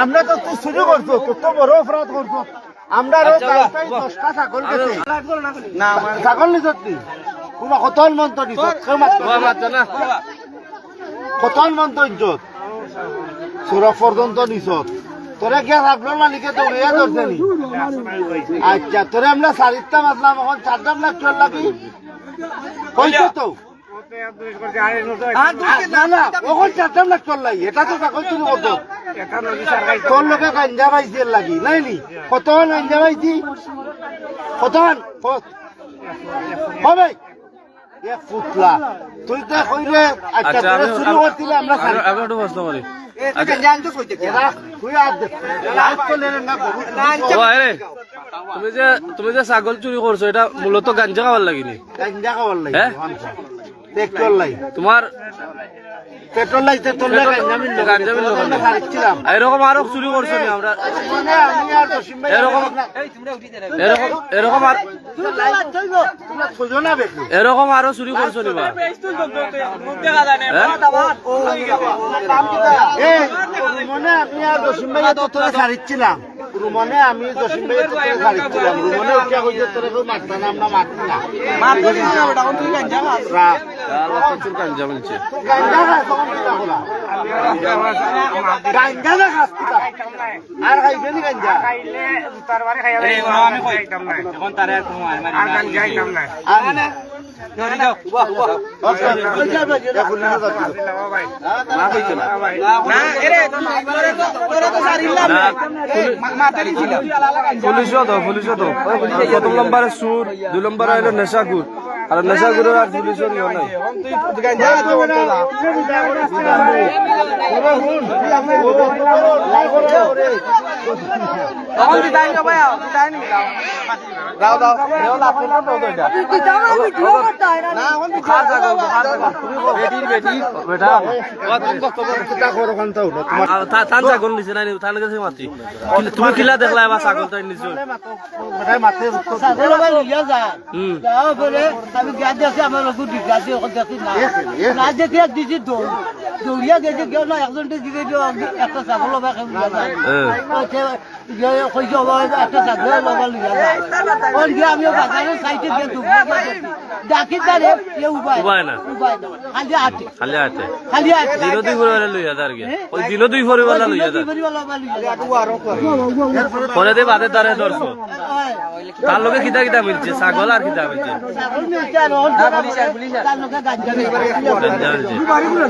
আমরা তো তুই শুরু করছো কত বড় অপরাধ করছো আমরা দশটা ছাগল গেছে না ছাগল নিছ তুই তোমার কতল মন্ত্র নিছ কতল মন্ত্র ইজ্জত সুরভ পর্যন্ত নিছ তোরে গিয়া ছাগল মালিকে দৌড়িয়া ধরছে নি আচ্ছা তোরে আমরা চারিটা মাতলাম এখন চারটা আমরা চল লাগি কইছো তো না না ওখান চারটা আমরা চল লাগি এটা তো ছাগল চুরি করতো তোর লোকে গাঞ্জা পাইছি লাগি নাই নি কতক্ষণ গাঞ্জা পাইছি কতক্ষণ হবে ফুটলা তুই তো কইলে আচ্ছা তোরে শুরু করছিলে আমরা একটু প্রশ্ন করি তুমি যে ছাগল চুরি করছো এটা মূলত গাঞ্জা খাবার লাগিনি গাঞ্জা খাবার লাগে পেট্রোল লাই তোমার পেট্রোল লাই এরকম আরো চুরি করছো নি আমরা এরকম আরো চুরি করছো নি বা মনে আমি আর জসিম ভাই তোরা ছাড়িচ্ছিলাম রুমনে আমি জসিম ভাই ছাড়িচ্ছিলাম রুমনে উঠিয়া কইছে তোরা কেউ মারতা না আমরা মারতি না গাঞ্জা বলছে গাঞ্জা না খাস আর খাইবে নি গাঞ্জা পুলিশ তো প্রথম নম্বরে সুর 2 নম্বরে হলো নেশাগুর আর নেশাগুরের আর পুলিশের ইয়ে নাই তুমি কিলা দেখলা এবার ছাগল তাই নিছো দৌড়িয়া গেছে কেউ না একজন একটা ছাগল একটা ছাগল আমিও বাজারের সাইডে গিয়ে ডাকি তারে উপায় না খালি হাতে দিনো দুই পরিবার লইয়া তার গিয়া ওই দিনো দুই পরিবার লইয়া পরে দে বাদে তারে ধরছো তার লোকে কিতা কিতা মিলছে ছাগল আর কিতা মিলছে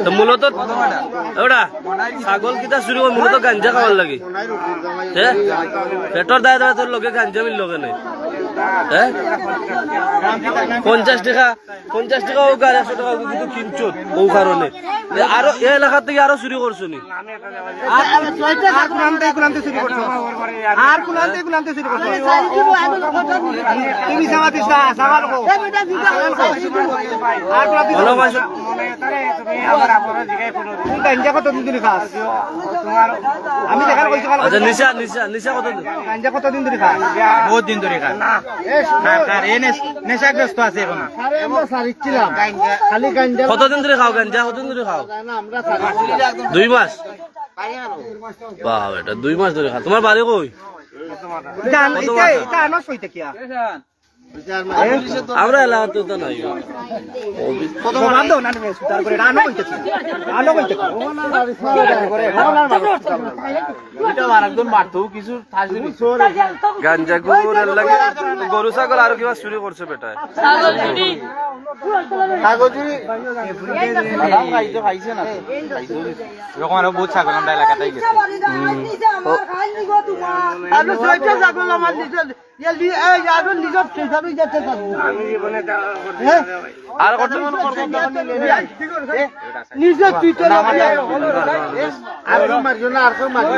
তো মূলত ওটা ছাগল কিতা শুরু করে মূলত গাঞ্জা খাওয়ার লাগে পেটর দায় দায় তোর লোকে গাঞ্জা মিল লোকে নেই 50 টাকা ও গাড়ি 100 টাকা কিন্তু কিনছো ও কারণে আরো এই এলাকা থেকে আরো চুরি করছো নি নিশা কতদিন ধরে খা বহুত দিন ধরে খা নেশাগ্রস্ত আছে এখন খালি গাঞ্জা কতদিন ধরে খাও গাঞ্জা কতদিন ধরে খাও 2 মাস বাহ বেটা 2 মাস ধরে খাও তোমার বাড়ি কই আমরা এলাকা তো নাই গাঞ্জা গরু ছাগল আর কিবা চুরি করছে বেটা এরকম আরো বহুত ছাগল আমরা এলাকাতেই গেছে আর কত নিজে তুই তো আর মারছো না আর মারছো